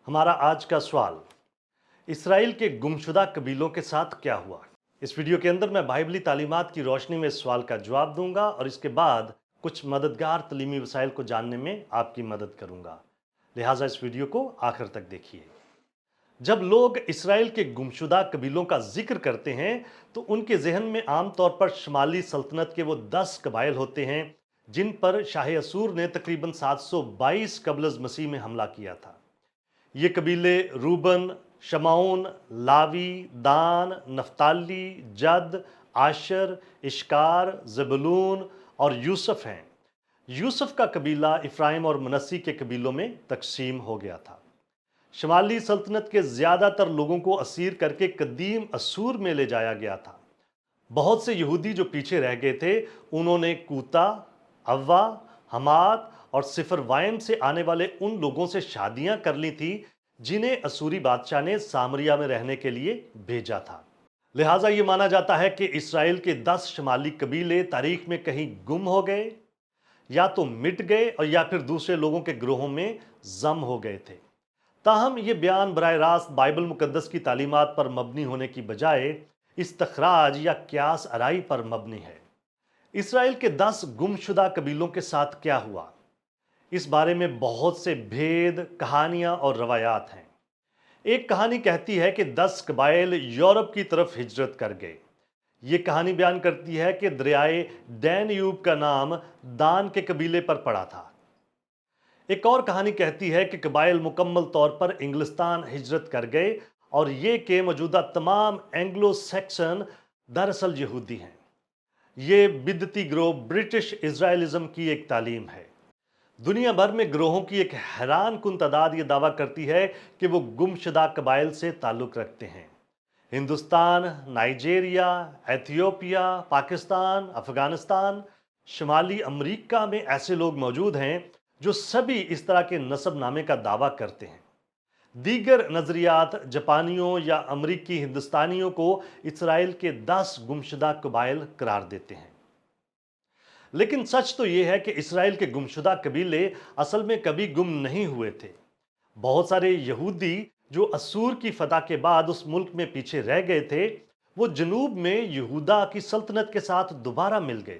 हमारा आज का सवाल, इसराइल के गुमशुदा कबीलों के साथ क्या हुआ? इस वीडियो के अंदर मैं बाइबली तालीमात की रोशनी में इस सवाल का जवाब दूंगा और इसके बाद कुछ मददगार तलीमी वसाइल को जानने में आपकी मदद करूंगा। लिहाजा इस वीडियो को आखिर तक देखिए। जब लोग इसराइल के गुमशुदा कबीलों का जिक्र करते हैं तो उनके जहन में आमतौर पर शुमाली सल्तनत के वो 10 कबाइल होते हैं जिन पर शाह असूर ने तकरीबन 722 कबल मसीह में हमला किया था। ये कबीले रूबन, शमाउन, लावी, दान, नफ्ताली, जद, आशर, इश्कार, जबलून और यूसुफ हैं। यूसुफ का कबीला इफ्राइम और मनसी के कबीलों में तकसीम हो गया था। शुमाली सल्तनत के ज्यादातर लोगों को असीर करके कदीम असूर में ले जाया गया था। बहुत से यहूदी जो पीछे रह गए थे उन्होंने कूता, अव्वा, हमात और सिफर वाइम से आने वाले उन लोगों से शादियां कर ली थी जिन्हें असूरी बादशाह ने सामरिया में रहने के लिए भेजा था। लिहाजा ये माना जाता है कि इसराइल के 10 शुमाली कबीले तारीख में कहीं गुम हो गए, या तो मिट गए और या फिर दूसरे लोगों के ग्रोहों में जम हो गए थे। ताहम ये बयान बराह रास्त बाइबल मुकद्दस की तालीमात पर मबनी होने की बजाय इस्तखराज या क्यास अराई पर मबनी है। इसराइल के 10 गुमशुदा कबीलों के साथ क्या हुआ, इस बारे में बहुत से भेद, कहानियां और रवायात हैं। एक कहानी कहती है कि 10 कबाइल यूरोप की तरफ हिजरत कर गए। ये कहानी बयान करती है कि दरियाए डैन्यूब का नाम दान के कबीले पर पड़ा था। एक और कहानी कहती है कि कबाइल मुकम्मल तौर पर इंग्लिस्तान हिजरत कर गए और ये के मौजूदा तमाम एंग्लो सैक्सन दरअसल यहूदी हैं। ये बिदती ग्रोह ब्रिटिश इजरायलिज्म की एक तालीम है। दुनिया भर में ग्रोहों की एक हैरान कुन तादाद ये दावा करती है कि वो गुमशुदा कबाइल से ताल्लुक़ रखते हैं। हिंदुस्तान, नाइजेरिया, एथियोपिया, पाकिस्तान, अफगानिस्तान, शुमाली अमरीका में ऐसे लोग मौजूद हैं जो सभी इस तरह के नस्बनामे का दावा करते हैं। दीगर नजरियात जापानियों या अमरीकी हिंदुस्तानियों को इसराइल के 10 गुमशुदा कबाइल करार देते हैं। लेकिन सच तो यह है कि इसराइल के गुमशुदा कबीले असल में कभी गुम नहीं हुए थे। बहुत सारे यहूदी जो असूर की फतह के बाद उस मुल्क में पीछे रह गए थे, वो जनूब में यहूदा की सल्तनत के साथ दोबारा मिल गए।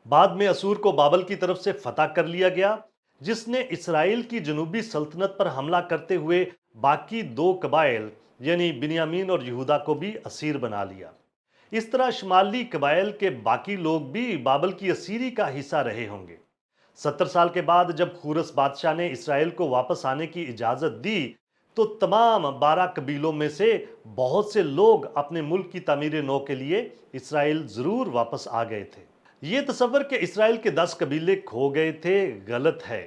बाद में असूर को बाबल की तरफ से फतह कर लिया गया, जिसने इसराइल की जनूबी सल्तनत पर हमला करते हुए बाकी 2 कबाइल यानी बिन्यामीन और यहूदा को भी असीर बना लिया। इस तरह शुमाली कबाइल के बाकी लोग भी बाबल की असीरी का हिस्सा रहे होंगे। 70 साल के बाद जब खूरस बादशाह ने इसराइल को वापस आने की इजाजत दी तो तमाम 12 कबीलों में से बहुत से लोग अपने मुल्क की तामीर नौ के लिए इसराइल जरूर वापस आ गए थे। ये तस्वर कि इसराइल के 10 कबीले खो गए थे गलत है।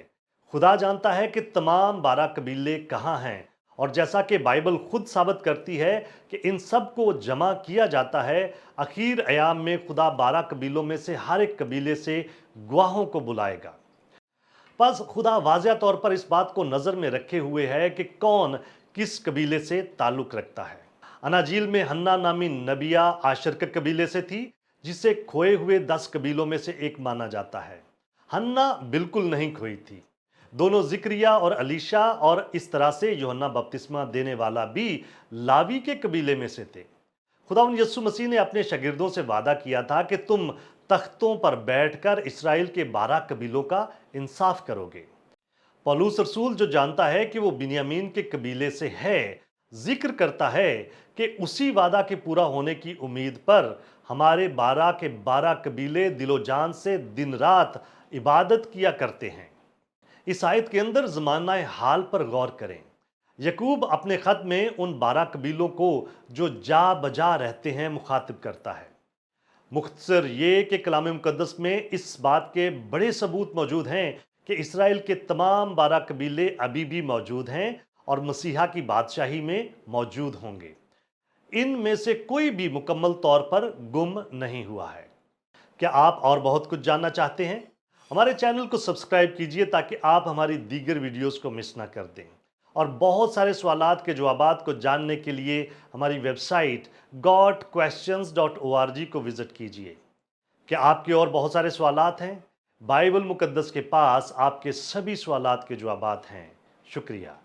खुदा जानता है कि तमाम 12 कबीले कहाँ हैं, और जैसा कि बाइबल खुद साबित करती है कि इन सब को जमा किया जाता है, आखिर अयाम में खुदा 12 कबीलों में से हर एक कबीले से गवाहों को बुलाएगा। बस खुदा वाज़िया तौर पर इस बात को नज़र में रखे हुए है कि कौन किस कबीले से ताल्लुक़ रखता है। अनाजील में हन्ना नामी नबिया आशर के कबीले से थी, जिसे खोए हुए 10 कबीलों में से एक माना जाता है। हन्ना बिल्कुल नहीं खोई थी। दोनों जिक्रिया और अलीशा और इस तरह से यूहन्ना बपतिस्मा देने वाला भी लावी के कबीले में से थे। खुदावंद यीशु मसीह ने अपने शागिर्दों से वादा किया था कि तुम तख्तों पर बैठकर इसराइल के 12 कबीलों का इंसाफ करोगे। पौलुस रसूल जो जानता है कि वो बिन्यामीन के कबीले से है, जिक्र करता है कि उसी वादा के पूरा होने की उम्मीद पर हमारे 12 के 12 कबीले दिलो जान से दिन रात इबादत किया करते हैं। इस आयत के अंदर ज़माना हाल पर गौर करें। यकूब अपने खत में उन 12 कबीलों को जो जा बजा रहते हैं मुखातिब करता है। मुख्तसर ये कि कलाम मुकद्दस में इस बात के बड़े सबूत मौजूद हैं कि इसराइल के तमाम 12 कबीले अभी भी मौजूद हैं और मसीहा की बादशाही में मौजूद होंगे। इनमें से कोई भी मुकम्मल तौर पर गुम नहीं हुआ है। क्या आप और बहुत कुछ जानना चाहते हैं? हमारे चैनल को सब्सक्राइब कीजिए ताकि आप हमारी दीगर वीडियोस को मिस ना कर दें। और बहुत सारे सवालात के जवाबात को जानने के लिए हमारी वेबसाइट godquestions.org को विजिट कीजिए। क्या आपके और बहुत सारे सवालात हैं? बाइबल मुकद्दस के पास आपके सभी सवालात के जवाबात हैं। शुक्रिया।